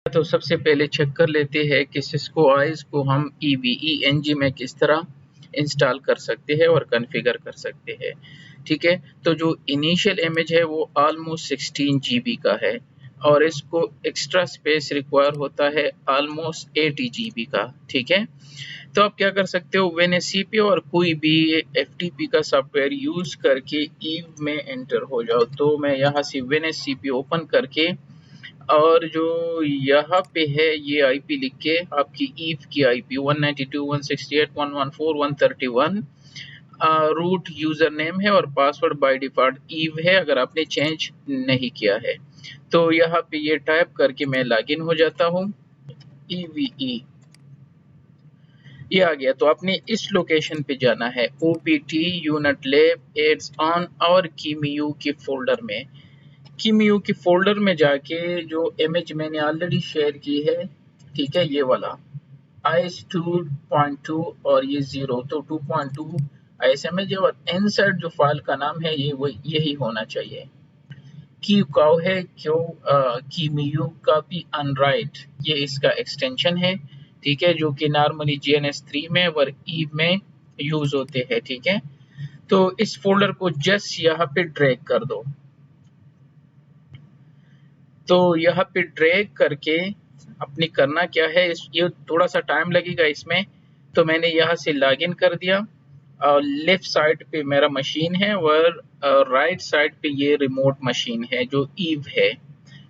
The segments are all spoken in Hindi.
तो सबसे पहले चेक कर लेते हैं कि सिस्को आइस को हम EVE-NG में किस तरह इंस्टॉल कर सकते हैं और कॉन्फ़िगर कर सकते हैं। ठीक है, तो जो इनिशियल इमेज है वो ऑलमोस्ट 16 GB का है और इसको एक्स्ट्रा स्पेस रिक्वायर होता है ऑलमोस्ट 80 GB का। ठीक है, तो आप क्या कर सकते हो, WinSCP और कोई भी FTP का सॉफ्टवेयर यूज करके ईव में एंटर हो जाओ। तो मैं यहाँ से WinSCP ओपन करके और जो यहाँ पे है ये आईपी लिख के आपकी ईव की आईपी 192.168.114.131 रूट यूजर नेम है और पासवर्ड बाय डिफॉल्ट ईव है अगर आपने चेंज नहीं किया है। तो यहाँ पे ये टाइप करके मैं लॉगिन हो जाता हूँ EVE, ये आ गया। तो आपने इस लोकेशन पे जाना है OPT यूनिट लैब एड्स ऑन और कीमीयू के फोल्डर में। कीमीयू के फोल्डर में जाके जो इमेज मैंने ऑलरेडी शेयर की है, ठीक है, ये वाला आईएस 2.2 और ये 0, तो 2.2 ISMJ और इनसाइड जो फाइल का नाम है ये यही होना चाहिए। की काउ है क्यों कीमीयू कॉपी अनराइट, ये इसका एक्सटेंशन है। ठीक है, जो कि नॉर्मली GNS3 में और ईव में यूज होते हैं। ठीक है, तो इस फोल्डर को जस्ट यहाँ पे ड्रैग कर दो। तो यहाँ पे ड्रैग करके अपनी करना क्या है, ये थोड़ा सा टाइम लगेगा इसमें। तो मैंने यहाँ से लॉगिन कर दिया और लेफ्ट साइड पे मेरा मशीन है और राइट साइड पे ये रिमोट मशीन है जो ईव है।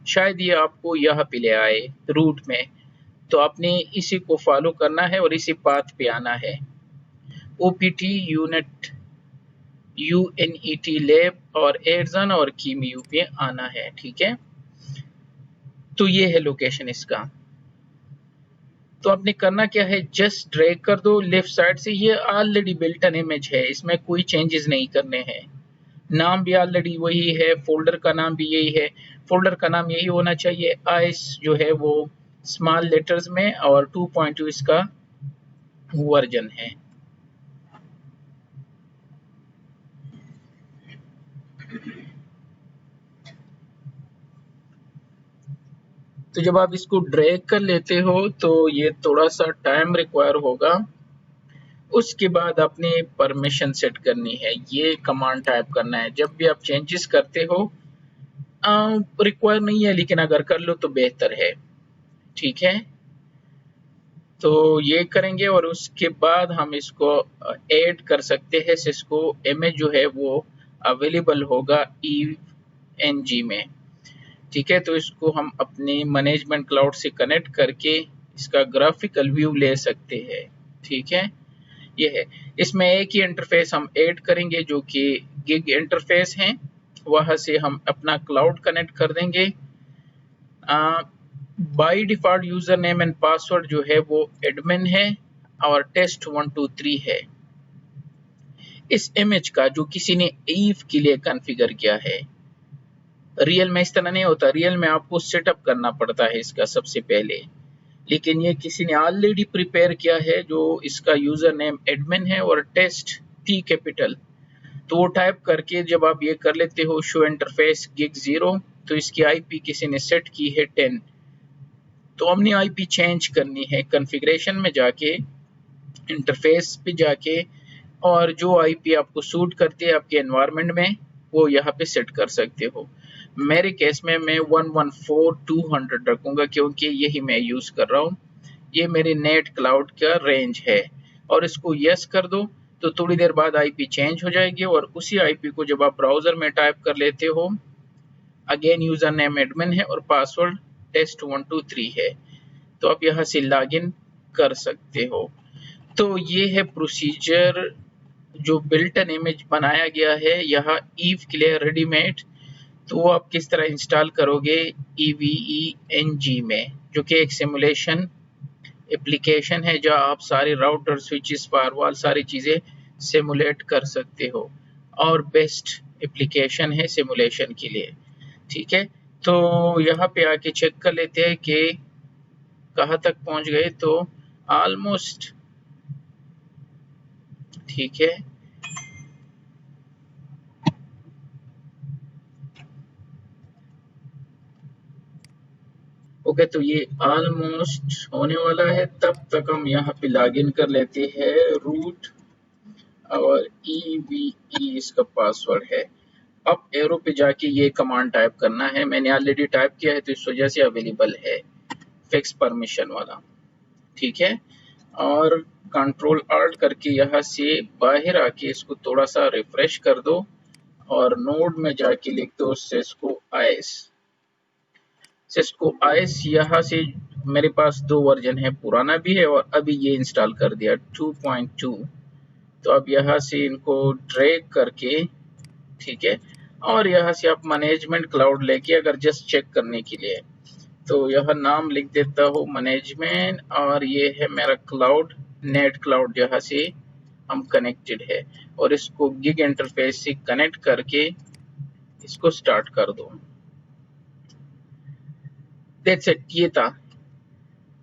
शायद ये आपको यहाँ पे ले आए रूट में, तो आपने इसी को फॉलो करना है और इसी पाथ पे आना है। OPT यूनिट UNET लैब और एड्सन और कीमीयू पे आना है। ठीक है, तो ये है लोकेशन इसका। तो आपने करना क्या है, जस्ट ड्रैग कर दो लेफ्ट साइड से। ये ऑलरेडी बिल्ट इन इमेज है, इसमें कोई चेंजेस नहीं करने हैं। नाम भी ऑलरेडी वही है, फोल्डर का नाम भी यही है। फोल्डर का नाम यही होना चाहिए, आइस जो है वो स्मॉल लेटर्स में और 2.2 इसका वर्जन है। तो जब आप इसको ड्रैग कर लेते हो तो ये थोड़ा सा टाइम रिक्वायर होगा। उसके बाद आपने परमिशन सेट करनी है, ये कमांड टाइप करना है। जब भी आप चेंजेस करते हो रिक्वायर नहीं है, लेकिन अगर कर लो तो बेहतर है। ठीक है, तो ये करेंगे और उसके बाद हम इसको ऐड कर सकते हैं। सिस्को इमेज जो है वो अवेलेबल होगा EVE-NG में। ठीक है, तो इसको हम अपने मैनेजमेंट क्लाउड से कनेक्ट करके इसका ग्राफिकल व्यू ले सकते हैं। ठीक है, ये है। इसमें एक ही इंटरफेस हम ऐड करेंगे जो कि गिग इंटरफेस है, वहां से हम अपना क्लाउड कनेक्ट कर देंगे। By default user name and password जो है वो एडमिन है और test123 है। इस इमेज का जो किसी ने ईव के लिए कॉन्फ़िगर किया है, रियल में इस तरह नहीं होता। रियल में आपको सेटअप करना पड़ता है इसका सबसे पहले, लेकिन ये किसी ने ऑलरेडी प्रिपेयर किया है जो इसका यूजर नेम एडमिन है और टेस्ट T कैपिटल। तो वो टाइप करके जब आप ये कर लेते हो शो इंटरफेस गिग 0, तो इसकी आईपी किसी ने सेट की है 10। तो हमने आईपी चेंज करनी है, कॉन्फ़िगरेशन में जाके इंटरफेस पे जाके और जो आईपी आपको सूट करती है आपके एनवायरनमेंट में वो यहाँ पे सेट कर सकते हो। मेरे केस में मैं 114.200 रखूंगा क्योंकि यही मैं यूज कर रहा हूँ। ये मेरी नेट क्लाउड का रेंज है और इसको यस कर दो तो थोड़ी देर बाद आईपी चेंज हो जाएगी और उसी आईपी को जब आप ब्राउजर में टाइप कर लेते हो, अगेन यूजर नेम एडमिन है और पासवर्ड test123 है, तो आप यहाँ से लॉगिन कर सकते हो। तो ये है प्रोसीजर जो बिल्ट इन इमेज बनाया गया है यहाँ ईव के लिए रेडीमेड। तो वो आप किस तरह इंस्टॉल करोगे EVE-NG में, जो कि एक सिमुलेशन एप्लीकेशन है जहाँ आप सारे राउटर स्विचेस फायरवॉल सारी चीज़ें सिमुलेट कर सकते हो और बेस्ट एप्लीकेशन है सिमुलेशन के लिए। ठीक है, तो यहाँ पे आके चेक कर लेते हैं कि कहाँ तक पहुँच गए। तो ऑलमोस्ट ठीक है, ओके, तो ये ऑलमोस्ट होने वाला है। तब तक हम यहाँ पे लॉगिन कर लेते हैं। रूट और EVE इसका पासवर्ड है। अब एरो पे जाके ये कमांड टाइप करना है। मैंने ऑलरेडी टाइप किया है तो इस वजह से अवेलेबल है, फिक्स परमिशन वाला। ठीक है, और कंट्रोल आल्ट करके यहाँ से बाहर आके इसको थोड़ा सा रिफ्रेश कर दो और नोड में जाके लिख दो सिस्को आईएस। सिस्को आईएस यहाँ से मेरे पास 2 वर्जन है, पुराना भी है और अभी ये इंस्टॉल कर दिया 2.2। तो अब यहाँ से इनको ड्रैग करके, ठीक है, और यहाँ से आप मैनेजमेंट क्लाउड लेके अगर जस्ट चेक करने के लिए, तो यह नाम लिख देता हूँ मैनेजमेंट, और ये है मेरा क्लाउड, नेट क्लाउड जहाँ से हम कनेक्टेड है, और इसको गिग इंटरफेस से कनेक्ट करके इसको स्टार्ट कर दो। दैट्स इट, ये था,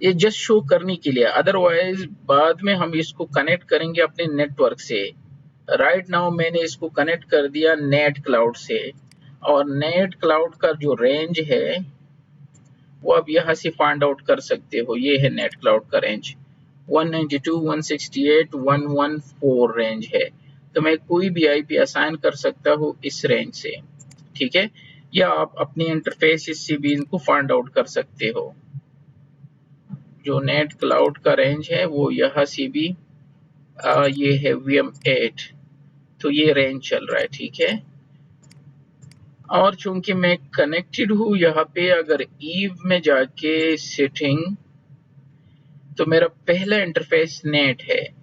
ये जस्ट शो करने के लिए। अदरवाइज बाद में हम इसको कनेक्ट करेंगे अपने नेटवर्क से। राइट नाउ मैंने इसको कनेक्ट कर दिया नेट क्लाउड से, और नेट क्लाउड का जो रेंज है वो आप यहाँ से फाइंड आउट कर सकते हो। ये है नेट क्लाउड का रेंज, 192.168.114 रेंज है। तो मैं कोई भी आईपी असाइन कर सकता हूँ इस रेंज से, ठीक है, या आप अपने इंटरफेस से भी इनको फाइंड आउट कर सकते हो। जो नेट क्लाउड का रेंज है वो यहाँ से भी ये है VM8, तो ये रेंज चल रहा है, ठीक है। और चूंकि मैं कनेक्टेड हूँ यहाँ पे, अगर ईव में जाके सेटिंग, तो मेरा पहला इंटरफेस नेट है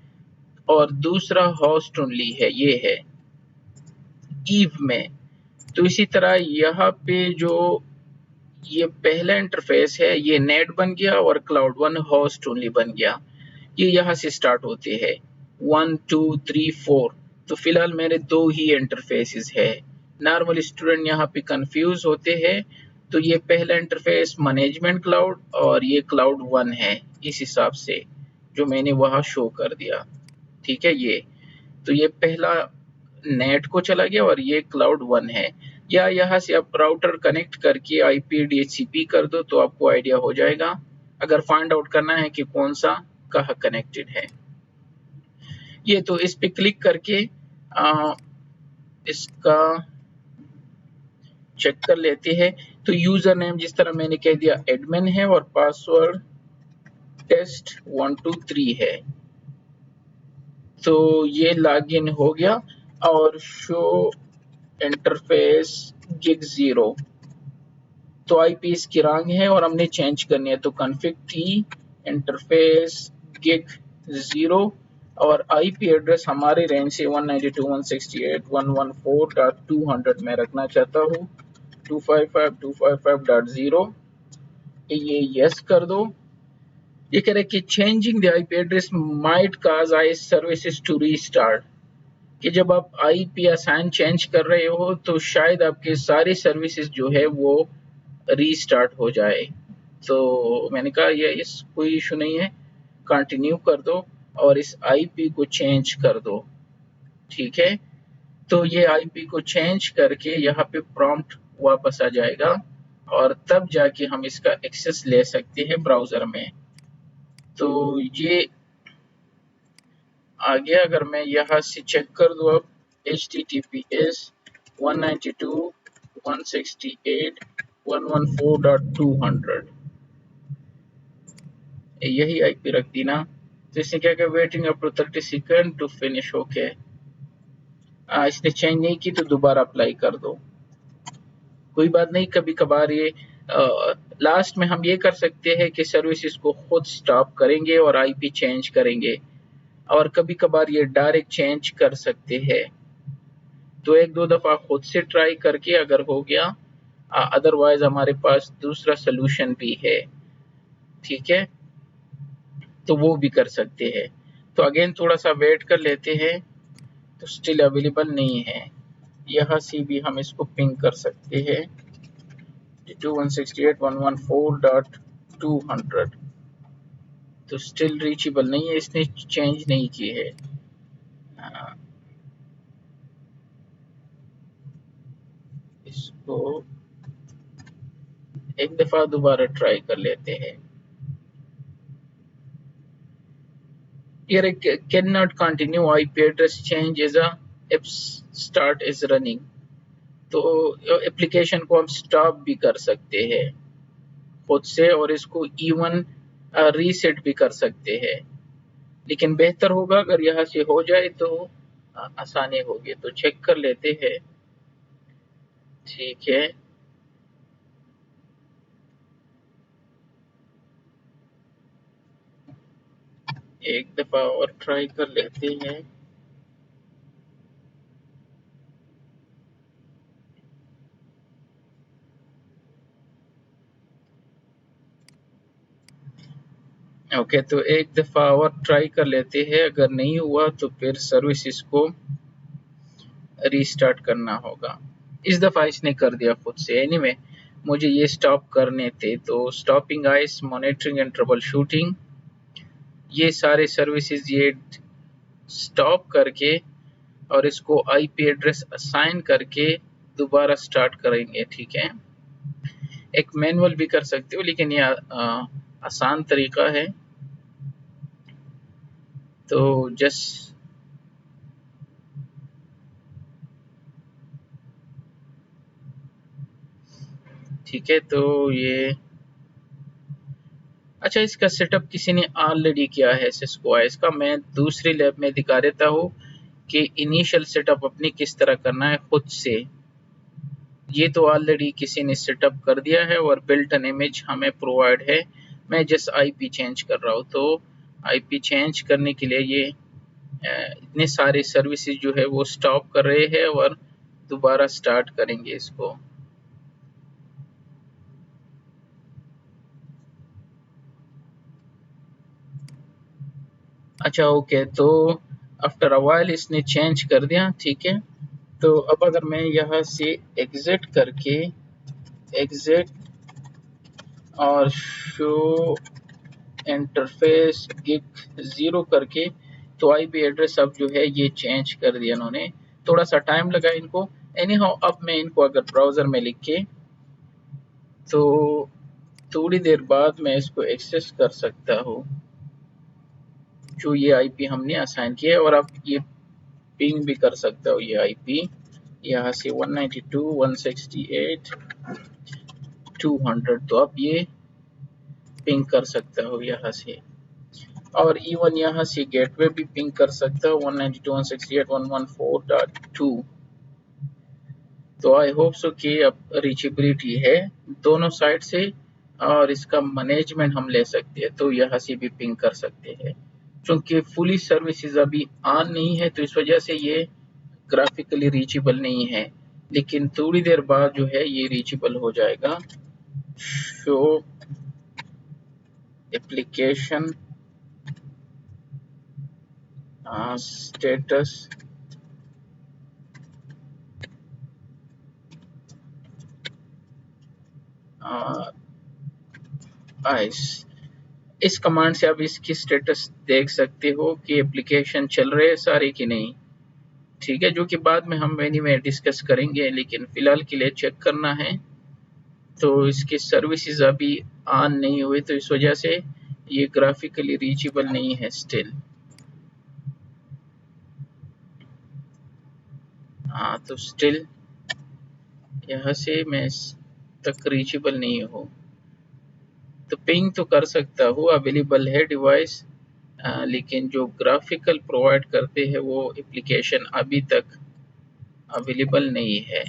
और दूसरा होस्ट ओनली है, ये है ईव में। तो इसी तरह यहाँ पे जो ये पहला इंटरफेस है ये नेट बन गया और क्लाउड वन होस्ट ओनली बन गया। ये यहाँ से स्टार्ट होते हैं 1 2 3 4। तो फिलहाल मेरे 2 ही इंटरफेसेस है। नॉर्मल स्टूडेंट यहाँ पे कंफ्यूज होते हैं, तो ये पहला इंटरफेस मैनेजमेंट क्लाउड और ये क्लाउड वन है, इस हिसाब से जो मैंने वहां शो कर दिया, ठीक है। ये तो ये पहला नेट को चला गया और ये क्लाउड वन है। या यहाँ से आप राउटर कनेक्ट करके IP DHCP कर दो तो आपको आइडिया हो जाएगा, अगर फाइंड आउट करना है कि कौन सा कहाँ कनेक्टेड है। ये तो इस पे क्लिक करके इसका चेक कर लेते हैं। तो यूजर नेम जिस तरह मैंने कह दिया एडमिन है और पासवर्ड test123 है। तो ये लॉगिन हो गया और शो इंटरफेस गिग 0, तो आईपी इसकी रॉन्ग है और हमने चेंज करनी है। तो config t इंटरफेस गिग 0 और आईपी एड्रेस हमारे रेंज से 192.168.114.200 में रखना चाहता हूँ, 255.255.0। ये यस कर दो। ये कह रहा है कि changing the IP address might cause I services to restart, कि जब आप आईपी असाइन चेंज कर रहे हो तो शायद आपके सारी सर्विसेज जो है वो रीस्टार्ट हो जाए। तो मैंने कहा ये इस कोई इशू नहीं है, कंटिन्यू कर दो और इस आईपी को चेंज कर दो, ठीक है। तो ये आईपी को चेंज करके यहाँ पे प्रॉम्प्ट वापस आ जाएगा और तब जाके हम इसका एक्सेस ले सकते हैं ब्राउजर में। तो ये आगे अगर मैं यहाँ से चेक कर दूँ अब https 192.168.114.200 यही आईपी रख दी ना। तो इसने क्या किया, waiting up to 30 second to finish. Okay, इसने चेंज नहीं की तो दोबारा अप्लाई कर दो, कोई बात नहीं। कभी कभार ये लास्ट में हम ये कर सकते हैं कि सर्विसेज को खुद स्टॉप करेंगे और आईपी चेंज करेंगे, और कभी कभार ये डायरेक्ट चेंज कर सकते हैं। तो एक दो दफा खुद से ट्राई करके अगर हो गया, अदरवाइज हमारे पास दूसरा सोल्यूशन भी है, ठीक है, तो वो भी कर सकते हैं। तो अगेन थोड़ा सा वेट कर लेते हैं। तो स्टिल अवेलेबल नहीं है, यहाँ से भी हम इसको पिंग कर सकते हैं 2.168.114.200। तो स्टिल रीचेबल नहीं है, इसने चेंज नहीं की है। इसको एक दफा दोबारा ट्राई कर लेते हैं। Here cannot continue IP address change as a app start is running। तो एप्लीकेशन को हम स्टॉप भी कर सकते हैं खुद से, और इसको इवन रीसेट भी कर सकते हैं, लेकिन बेहतर होगा अगर यहाँ से हो जाए तो आसानी होगी। तो चेक कर लेते हैं। ठीक है, एक दफा और ट्राई कर लेते हैं। ओके, तो एक दफा और ट्राई कर लेते हैं। अगर नहीं हुआ तो फिर सर्विसेज को रीस्टार्ट करना होगा। इस दफा इसने कर दिया खुद से। एनीवे, मुझे ये स्टॉप करने थे। तो stopping ice, monitoring and trouble shooting, ये सारे सर्विसेज ये स्टॉप करके और इसको आईपी एड्रेस असाइन करके दोबारा स्टार्ट करेंगे। ठीक है, एक मैनुअल भी कर सकते हो, लेकिन ये आसान तरीका है। तो जस्ट ठीक है, तो ये अच्छा, इसका सेटअप किसी ने ऑलरेडी किया है सिस्को आईएस का। मैं दूसरी लैब में दिखा देता हूँ कि इनिशियल सेटअप अपनी किस तरह करना है खुद से। ये तो ऑलरेडी किसी ने सेटअप कर दिया है और बिल्ट एन इमेज हमें प्रोवाइड है। मैं जस्ट आईपी चेंज कर रहा हूँ। तो आईपी चेंज करने के लिए ये इतने सारे सर्विसेज जो है वो स्टॉप कर रहे हैं और दोबारा स्टार्ट करेंगे इसको। अच्छा, ओके, तो आफ्टर अ व्हाइल इसने चेंज कर दिया। ठीक है, तो अब अगर मैं यहाँ से एग्जिट करके एग्जिट और शो इंटरफेस गिग 0 करके, तो आईपी एड्रेस अब जो है ये चेंज कर दिया इन्होंने। थोड़ा सा टाइम लगा इनको। एनी हाउ, अब मैं इनको अगर ब्राउजर में लिख के, तो थोड़ी देर बाद मैं इसको एक्सेस कर सकता हूँ जो ये आईपी हमने असाइन किया है। और अब ये पिंग भी कर सकता हूँ ये आईपी यहाँ से 192.168.200। तो अब ये पिंग कर सकता हूँ यहाँ से, और इवन यहाँ से गेटवे भी पिंग कर सकता हूँ 192.168.114.2। तो आई होप सो कि अब रीचेबिलिटी है दोनों साइड से, और इसका मैनेजमेंट हम ले सकते हैं। तो यहाँ से भी पिंग कर सकते हैं। क्योंकि फुली सर्विसेज अभी ऑन नहीं है, तो इस वजह से ये ग्राफिकली रीचेबल नहीं है, लेकिन थोड़ी देर बाद जो है ये रीचेबल हो जाएगा। शो एप्लीकेशन स्टेटस आइस, इस कमांड से आप इसकी स्टेटस देख सकते हो कि एप्लीकेशन चल रहे हैं सारे कि नहीं। ठीक है, जो कि बाद में हम मेन्यू में डिस्कस करेंगे, लेकिन फिलहाल के लिए चेक करना है। तो इसके सर्विसेज अभी ऑन नहीं हुए, तो इस वजह से ये ग्राफिकली रीचेबल नहीं है स्टिल। हाँ, तो स्टिल यहाँ से मैं तक रीचेबल नहीं हूँ। तो पिंग तो कर सकता हूँ, अवेलेबल है डिवाइस, लेकिन जो ग्राफिकल प्रोवाइड करते हैं वो एप्लीकेशन अभी तक अवेलेबल नहीं है।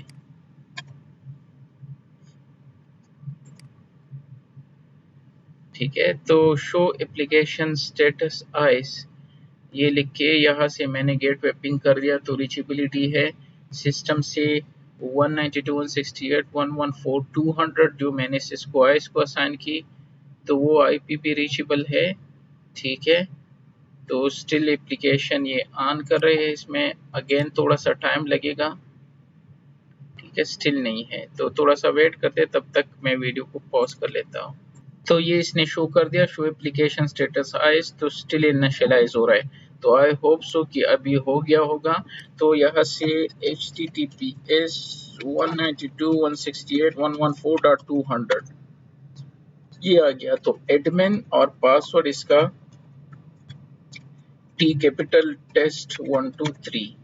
ठीक है, तो शो एप्लीकेशन स्टेटस आइस, ये लिख के यहाँ से मैंने गेटवे पिंग कर दिया। तो रीचेबिलिटी है सिस्टम से 192.168.114.200 जो मैंने सिस्को आइस को असाइन की, तो वो आईपी भी रीचेबल है। ठीक है, तो स्टिल एप्लीकेशन ये ऑन कर रहे हैं, इसमें अगेन थोड़ा सा टाइम लगेगा। ठीक है, स्टिल नहीं है, तो थोड़ा सा वेट करते, तब तक मैं वीडियो को पॉज कर लेता हूँ। तो ये इसने शो कर दिया, शो एप्लीकेशन स्टेटस आइस, तो स्टिल इनिशियलाइज हो रहा है। तो आई होप सो कि अभी हो गया होगा। तो यहाँ से https 192.168.114.200 ये आ गया। तो एडमिन और पासवर्ड इसका टी कैपिटल टेस्ट 123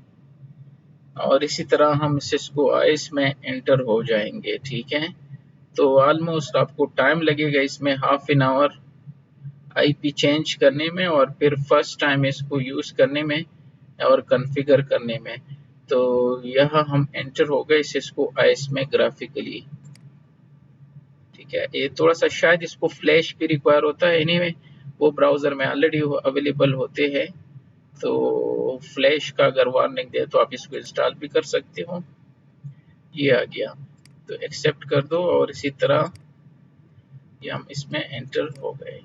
और इसी तरह हम सिस्को आईएस में एंटर हो जाएंगे। ठीक है, तो ऑलमोस्ट आपको टाइम लगेगा इसमें half an hour IP change करने में और फिर फर्स्ट टाइम इसको यूज करने में और कॉन्फ़िगर करने में। तो यह हम एंटर हो गए सिस्को आईएस में ग्राफिकली। ठीक है, ये थोड़ा सा शायद इसको फ्लैश भी रिक्वायर होता है, एनीवे वो ब्राउजर में ऑलरेडी अवेलेबल होते हैं। तो फ्लैश का अगर वार्निंग दे तो आप इसको इंस्टॉल भी कर सकते हो। ये आ गया, तो एक्सेप्ट कर दो और इसी तरह ये हम इसमें एंटर हो गए।